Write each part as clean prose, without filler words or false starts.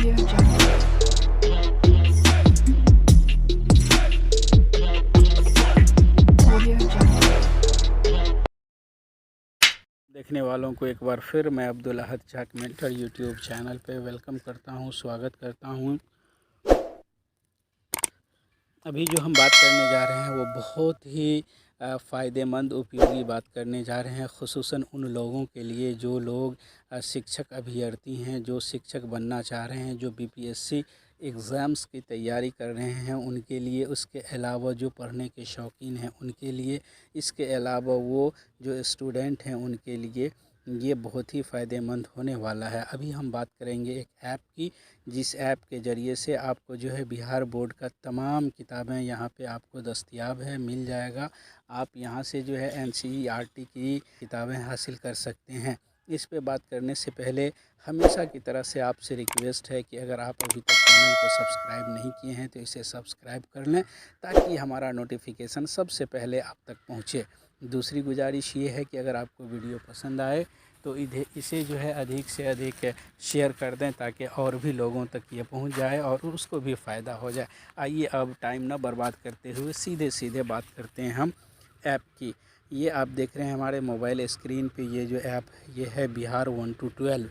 Audio Jungle. Audio Jungle. देखने वालों को एक बार फिर मैं अब्दुल अहद झाक मेंटर यूट्यूब चैनल पे वेलकम करता हूं, स्वागत करता हूं। अभी जो हम बात करने जा रहे हैं वो बहुत ही फ़ायदेमंद उपयोगी बात करने जा रहे हैं, ख़ुसूसन उन लोगों के लिए जो लोग शिक्षक अभ्यर्थी हैं, जो शिक्षक बनना चाह रहे हैं, जो बीपीएससी एग्ज़ाम्स की तैयारी कर रहे हैं उनके लिए। उसके अलावा जो पढ़ने के शौकीन हैं उनके लिए, इसके अलावा वो जो स्टूडेंट हैं उनके लिए ये बहुत ही फ़ायदेमंद होने वाला है। अभी हम बात करेंगे एक ऐप की, जिस ऐप के ज़रिए से आपको जो है बिहार बोर्ड का तमाम किताबें यहाँ पे आपको दस्तयाब है, मिल जाएगा। आप यहाँ से जो है एनसीईआरटी की किताबें हासिल कर सकते हैं। इस पे बात करने से पहले हमेशा की तरह से आपसे रिक्वेस्ट है कि अगर आप अभी तक चैनल को सब्सक्राइब नहीं किए हैं तो इसे सब्सक्राइब कर लें, ताकि हमारा नोटिफिकेशन सबसे पहले आप तक पहुँचे। दूसरी गुजारिश ये है कि अगर आपको वीडियो पसंद आए तो इसे जो है अधिक से अधिक शेयर कर दें, ताकि और भी लोगों तक ये पहुंच जाए और उसको भी फ़ायदा हो जाए। आइए अब टाइम ना बर्बाद करते हुए सीधे सीधे बात करते हैं हम ऐप की। ये आप देख रहे हैं हमारे मोबाइल स्क्रीन पे, ये जो ऐप है ये है बिहार 1 to 12।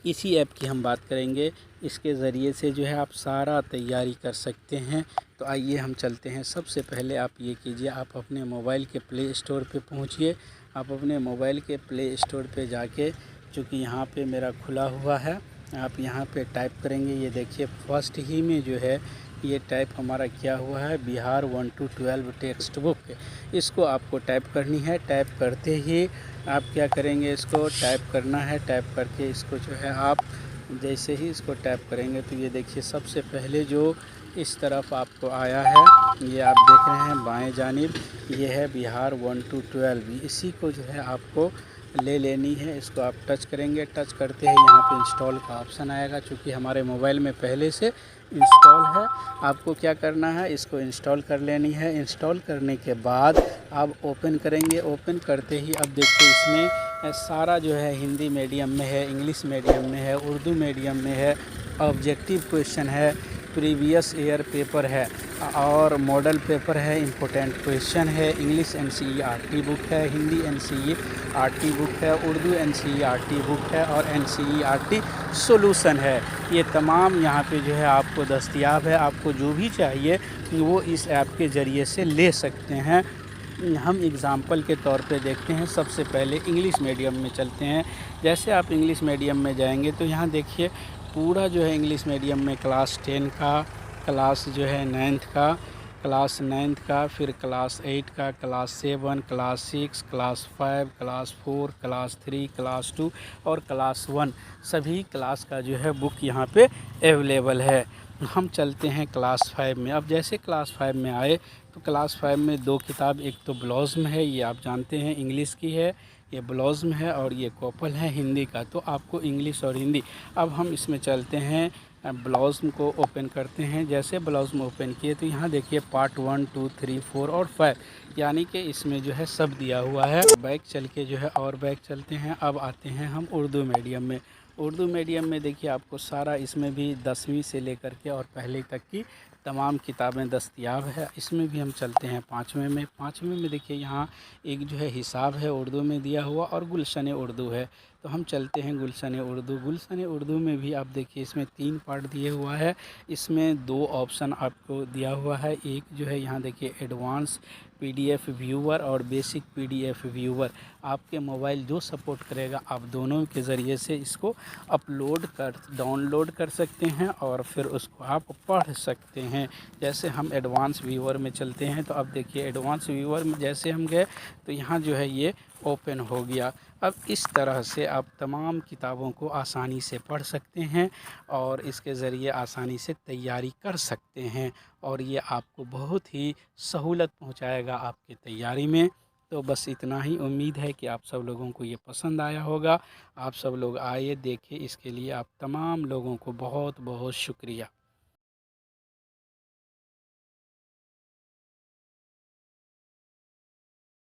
इसी ऐप की हम बात करेंगे। इसके ज़रिए से जो है आप सारा तैयारी कर सकते हैं। तो आइए हम चलते हैं। सबसे पहले आप ये कीजिए, आप अपने मोबाइल के प्ले स्टोर पे पहुँचिए। आप अपने मोबाइल के प्ले स्टोर पे जाके, चूँकि यहाँ पे मेरा खुला हुआ है, आप यहाँ पे टाइप करेंगे। ये देखिए फर्स्ट ही में जो है ये टाइप हमारा किया हुआ है, बिहार 1 to 12 टेक्स्ट बुक। इसको आपको टाइप करनी है। टाइप करते ही आप क्या करेंगे, इसको टाइप करना है। टाइप करके इसको जो है आप जैसे ही इसको टाइप करेंगे तो ये देखिए सबसे पहले जो इस तरफ आपको आया है, ये आप देख रहे हैं बाएं जानिब, ये है बिहार 1 to 12। इसी को जो है आपको ले लेनी है। इसको आप टच करेंगे। टच करते ही यहाँ पे इंस्टॉल का ऑप्शन आएगा। चूँकि हमारे मोबाइल में पहले से इंस्टॉल है, आपको क्या करना है, इसको इंस्टॉल कर लेनी है। इंस्टॉल करने के बाद आप ओपन करेंगे। ओपन करते ही अब देखिए इसमें सारा जो है हिंदी मीडियम में है, इंग्लिश मीडियम में है, उर्दू मीडियम में है, ऑब्जेक्टिव क्वेश्चन है, प्रीवियस ईयर पेपर है और मॉडल पेपर है, इम्पोर्टेंट क्वेश्चन है, इंग्लिश एनसीईआरटी बुक है, हिंदी एनसीईआरटी बुक है, उर्दू एनसीईआरटी बुक है और एनसीईआरटी सॉल्यूशन है। ये तमाम यहाँ पे जो है आपको दस्तयाब है। आपको जो भी चाहिए वो इस ऐप के ज़रिए से ले सकते हैं। हम एग्ज़ाम्पल के तौर पे देखते हैं। सबसे पहले इंग्लिश मीडियम में चलते हैं। जैसे आप इंग्लिश मीडियम में जाएंगे तो यहाँ देखिए पूरा जो है इंग्लिश मीडियम में क्लास 10 का, क्लास जो है 9th का, क्लास 9th का, फिर क्लास 8 का, class 7, class 6, class 5, class 4, class 3, class 2 और क्लास 1, सभी क्लास का जो है बुक यहाँ पे अवेलेबल है। हम चलते हैं क्लास 5 में। अब जैसे क्लास 5 में आए तो क्लास 5 में दो किताब, एक तो ब्लाउज़ में है, ये आप जानते हैं इंग्लिश की है, ये ब्लाउज़ में है, और ये कॉपल है हिंदी का। तो आपको इंग्लिश और हिंदी, अब हम इसमें चलते हैं, ब्लाउज़ को ओपन करते हैं। जैसे ब्लाउज़ में ओपन किए तो यहाँ देखिए पार्ट 1, 2, 3, 4 और 5, यानी कि इसमें जो है सब दिया हुआ है। बैक चल के जो है और बैक चलते हैं। अब आते हैं हम उर्दू मीडियम में। उर्दू मीडियम में देखिए आपको सारा, इसमें भी 10वीं से लेकर के और पहले तक की तमाम किताबें दस्तयाब है। इसमें भी हम चलते हैं 5वें में। 5वें में देखिए यहाँ एक जो है हिसाब है उर्दू में दिया हुआ और गुलशन उर्दू है। तो हम चलते हैं गुलशन उर्दू। गुलशन उर्दू में भी आप देखिए इसमें 3 पार्ट दिए हुआ है। इसमें 2 ऑप्शन आपको दिया हुआ है। एक जो है यहाँ देखिए एडवांस पीडीएफ व्यूवर और बेसिक पीडीएफ व्यूवर। आपके मोबाइल जो सपोर्ट करेगा आप दोनों के ज़रिए से इसको डाउनलोड कर सकते हैं और फिर उसको आप पढ़ सकते हैं। जैसे हम एडवांस व्यूवर में चलते हैं तो अब देखिए एडवांस व्यूवर में जैसे हम गए तो यहाँ जो है ये ओपन हो गया। अब इस तरह से आप तमाम किताबों को आसानी से पढ़ सकते हैं और इसके ज़रिए आसानी से तैयारी कर सकते हैं, और ये आपको बहुत ही सहूलत पहुंचाएगा आपकी तैयारी में। तो बस इतना ही। उम्मीद है कि आप सब लोगों को ये पसंद आया होगा। आप सब लोग आइए, देखिए। इसके लिए आप तमाम लोगों को बहुत बहुत शुक्रिया।